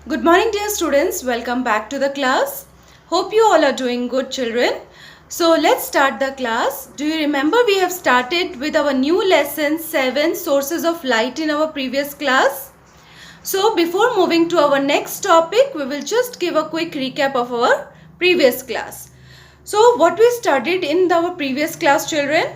Good morning, dear students. Welcome back to the class. Hope you all are doing good, children. So let's start the class. Do you remember we have started with our new lesson 7 sources of light in our previous class? So before moving to our next topic, we will just give a quick recap of our previous class. So what we studied in our previous class, children?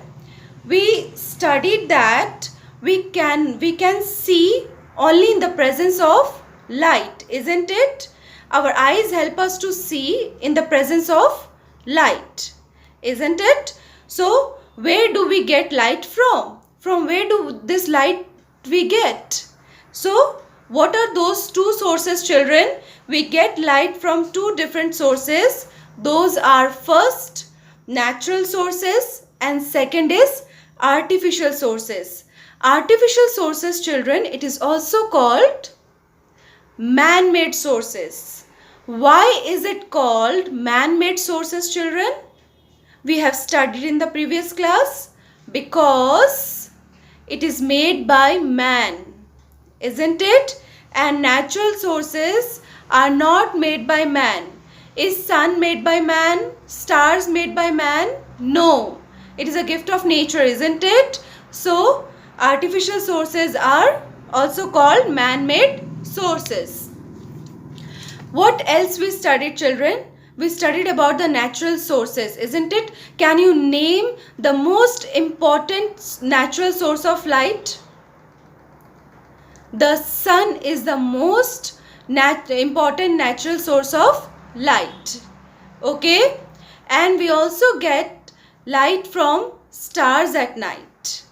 We studied that we can see only in the presence of light, isn't it? Our eyes help us to see in the presence of light, isn't it? So where do we get light from where do this light we get? So what are those two sources, children? We get light from two different sources. Those are first natural sources and second is artificial sources. Artificial sources, children, it is also called man-made sources. Why is it called man-made sources, children? We have studied in the previous class. Because it is made by man, isn't it? And natural sources are not made by man. Is sun made by man? Stars made by man? No. It is a gift of nature, isn't it? So, artificial sources are also called man-made sources. What else we studied, children? We studied about the natural sources, isn't it? Can you name the most important natural source of light? The sun is the most important natural source of light. Okay? And we also get light from stars at night.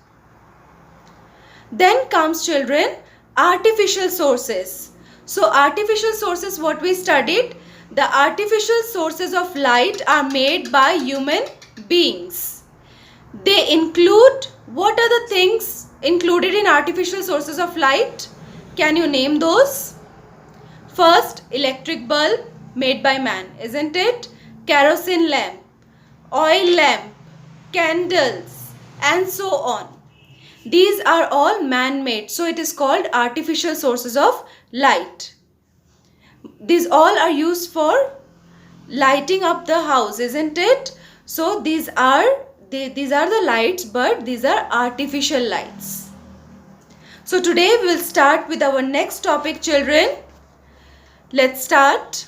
Then comes, children, artificial sources. So artificial sources, what we studied, the artificial sources of light are made by human beings. They include, what are the things included in artificial sources of light? Can you name those? First, electric bulb made by man, isn't it? Kerosene lamp, oil lamp, candles, and so on. These are all man-made, so it is called artificial sources of light. These all are used for lighting up the house, isn't it? So these are the lights, but these are artificial lights. So today we will start with our next topic, children. Let's start.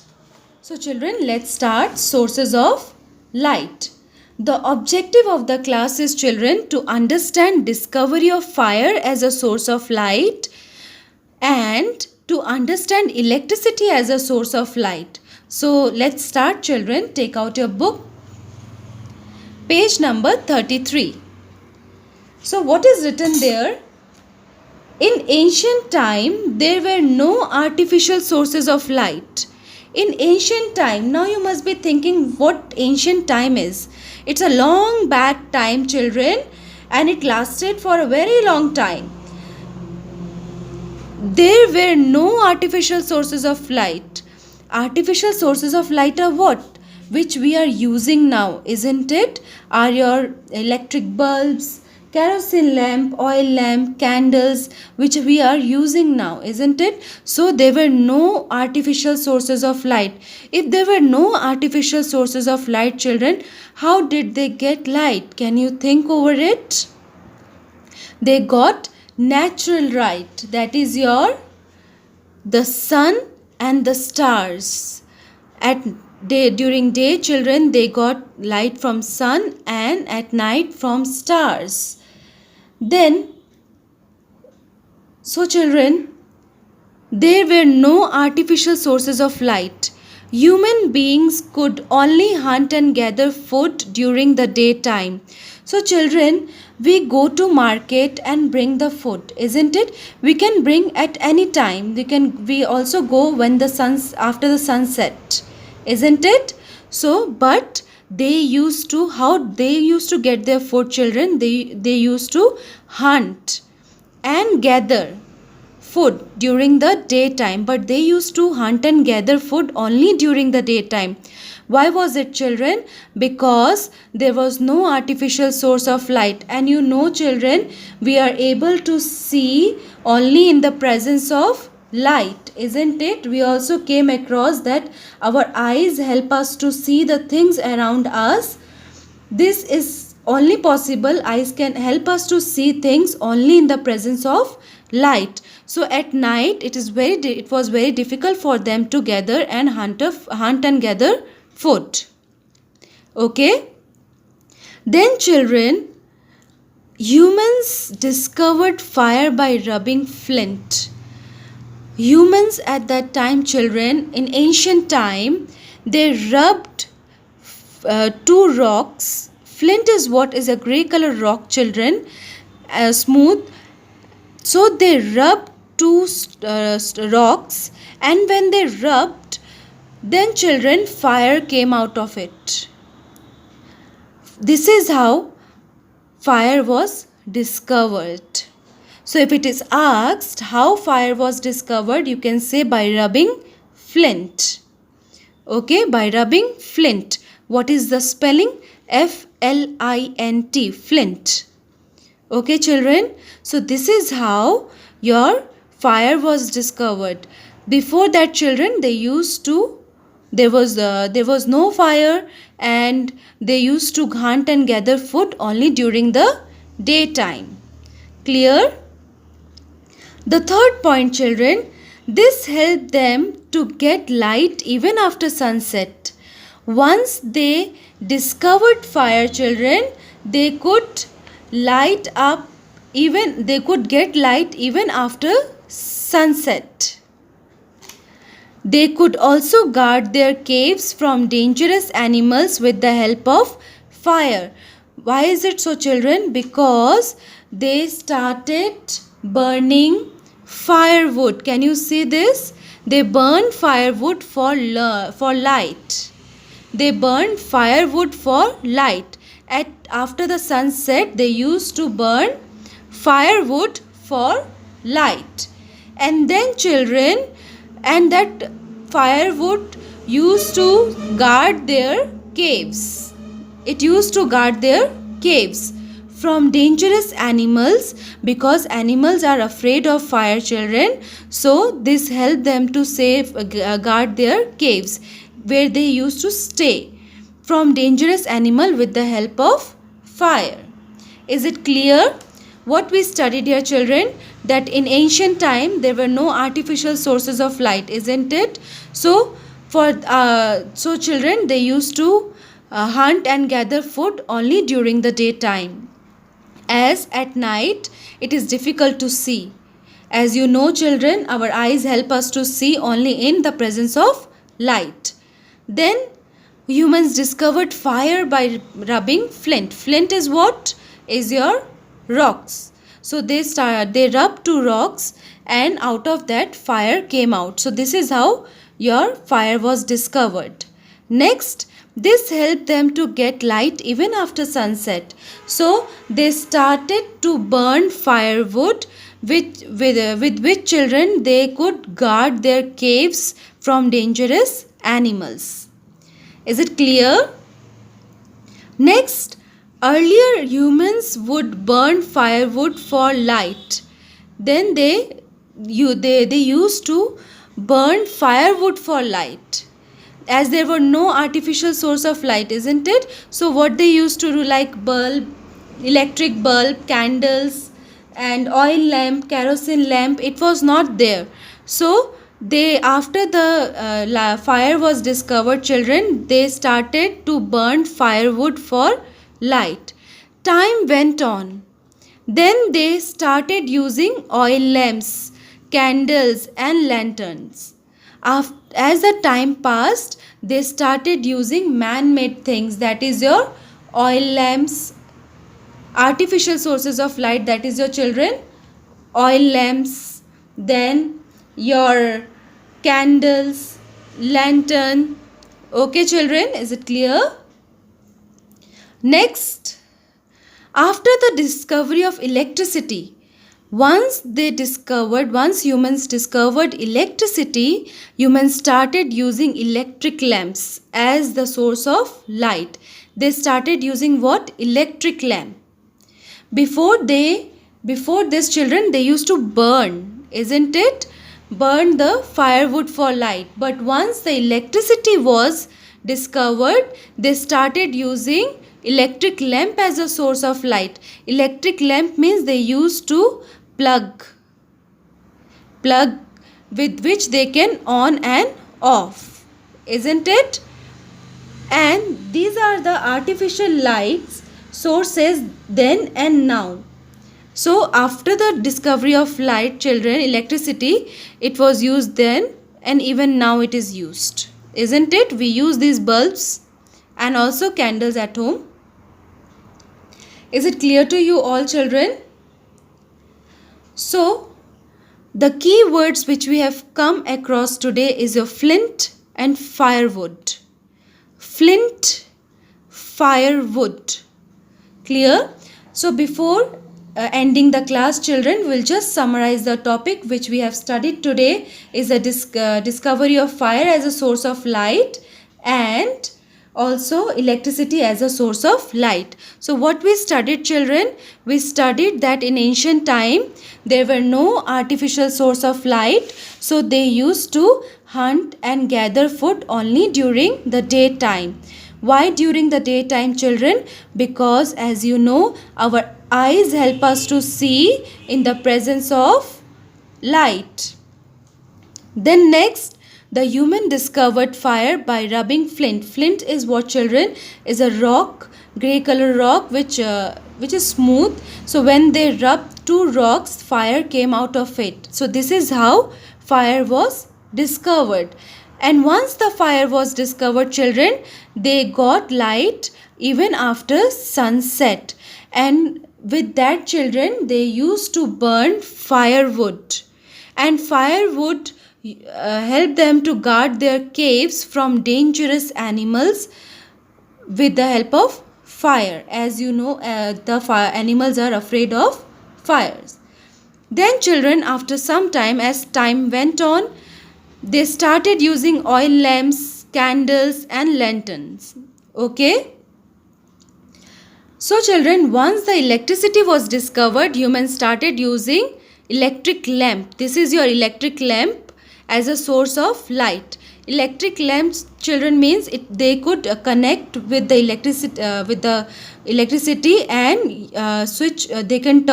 So children, let's start sources of light. The objective of the class is, children, to understand discovery of fire as a source of light and to understand electricity as a source of light. So let's start, children. Take out your book. Page number 33. So what is written there? In ancient time, there were no artificial sources of light. In ancient time, now you must be thinking what ancient time is. It's a long back time, children, and it lasted for a very long time. There were no artificial sources of light. Artificial sources of light are what? Which we are using now, isn't it? Are your electric bulbs, kerosene lamp, oil lamp, candles, which we are using now, isn't it? So there were no artificial sources of light. If there were no artificial sources of light, children, how did they get light? Can you think over it? They got natural light. That is the sun and the stars. During day, children, they got light from sun, and at night from stars. Then, so children, there were no artificial sources of light. Human beings could only hunt and gather food during the daytime. So children, we go to market and bring the food, isn't it? We can bring at any time. We also go when after the sunset, isn't it? So, but how they used to get their food, children? They used to hunt and gather food during the daytime, but they used to hunt and gather food only during the daytime. Why was it, children? Because there was no artificial source of light, and children, we are able to see only in the presence of light, isn't it? We also came across that our eyes help us to see the things around us. This is only possible, eyes can help us to see things only in the presence of light. So at night it was very difficult for them to gather and hunt and gather food. Okay? Then children, humans discovered fire by rubbing flint. Humans at that time, children, in ancient time, they rubbed two rocks. Flint is what is a grey color rock, children, smooth. So they rubbed two rocks, and when they rubbed, then children, fire came out of it. This is how fire was discovered. So if it is asked how fire was discovered, you can say by rubbing flint. Okay, by rubbing flint. What is the spelling? F-L-I-N-T, flint. Okay, children. So this is how your fire was discovered. Before that, children, there was no fire, and they used to hunt and gather food only during the daytime. Clear? The third point, children, this helped them to get light even after sunset. Once they discovered fire, children, they could get light even after sunset. They could also guard their caves from dangerous animals with the help of fire. Why is it so, children? Because they started burning firewood. Can you see this? They burned firewood for light. They burned firewood for light. After the sunset, they used to burn firewood for light. And then, children, and that firewood used to guard their caves. It used to guard their caves from dangerous animals, because animals are afraid of fire, children. So this helped them to guard their caves where they used to stay from dangerous animal with the help of fire. Is it clear? What we studied here, children, that in ancient time there were no artificial sources of light, isn't it? So children, they used to hunt and gather food only during the daytime, as at night it is difficult to see. As you know, children, our eyes help us to see only in the presence of light. Then humans discovered fire by rubbing flint. Flint is what? Is your rocks. So they rubbed two rocks, and out of that fire came out. So this is how your fire was discovered. Next, this helped them to get light even after sunset. So they started to burn firewood with which, children, they could guard their caves from dangerous animals. Is it clear? Next, earlier humans would burn firewood for light. Then they used to burn firewood for light, as there were no artificial source of light, isn't it? So what they used to do, like bulb, electric bulb, candles, and oil lamp, kerosene lamp, it was not there. So after the fire was discovered, children, they started to burn firewood for light. Time went on. Then they started using oil lamps, candles, and lanterns. As the time passed, they started using man-made things, that is your oil lamps, artificial sources of light, that is your, children, oil lamps, then your candles, lantern. Okay, children, is it clear? Next, after the discovery of electricity, once humans discovered electricity, humans started using electric lamps as the source of light. They started using what? Electric lamp. Before this, children, they used to burn, isn't it? burned the firewood for light. But once the electricity was discovered, they started using electric lamp as a source of light. Electric lamp means they used to plug with which they can on and off, isn't it? And these are the artificial lights sources then and now. So after the discovery of light, children, electricity, it was used then and even now it is used, isn't it? We use these bulbs and also candles at home. Is it clear to you all, children? So the key words which we have come across today is your flint and firewood. Flint, firewood. Clear? So before ending the class, children, will just summarize the topic which we have studied today is the discovery of fire as a source of light and also electricity as a source of light. So what we studied, children? We studied that in ancient time there were no artificial source of light, so they used to hunt and gather food only during the daytime. Why during the daytime, children? Because as you know, our eyes help us to see in the presence of light. Then next, the human discovered fire by rubbing flint. Flint is what, children? Is a rock, grey color rock which is smooth. So when they rubbed two rocks, fire came out of it. So this is how fire was discovered. And once the fire was discovered, children, they got light even after sunset. And with that, children, they used to burn firewood. And firewood helped them to guard their caves from dangerous animals with the help of fire. As you know, the animals are afraid of fires. Then, children, after some time, as time went on, they started using oil lamps, candles and lanterns. Okay. So children, once the electricity was discovered, humans started using electric lamp. This is your electric lamp as a source of light. Electric lamps, children, means they could connect with the electricity and switch. They can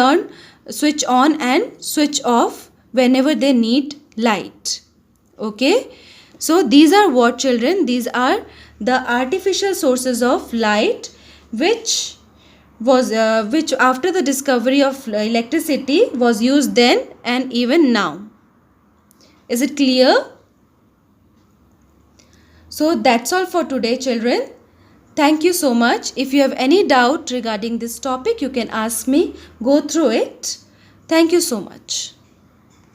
switch on and switch off whenever they need light. Okay, so these are what, children? These are the artificial sources of light which after the discovery of electricity was used then and even now. Is it clear? So that's all for today, children. Thank you so much. If you have any doubt regarding this topic, you can ask me. Go through it. Thank you so much.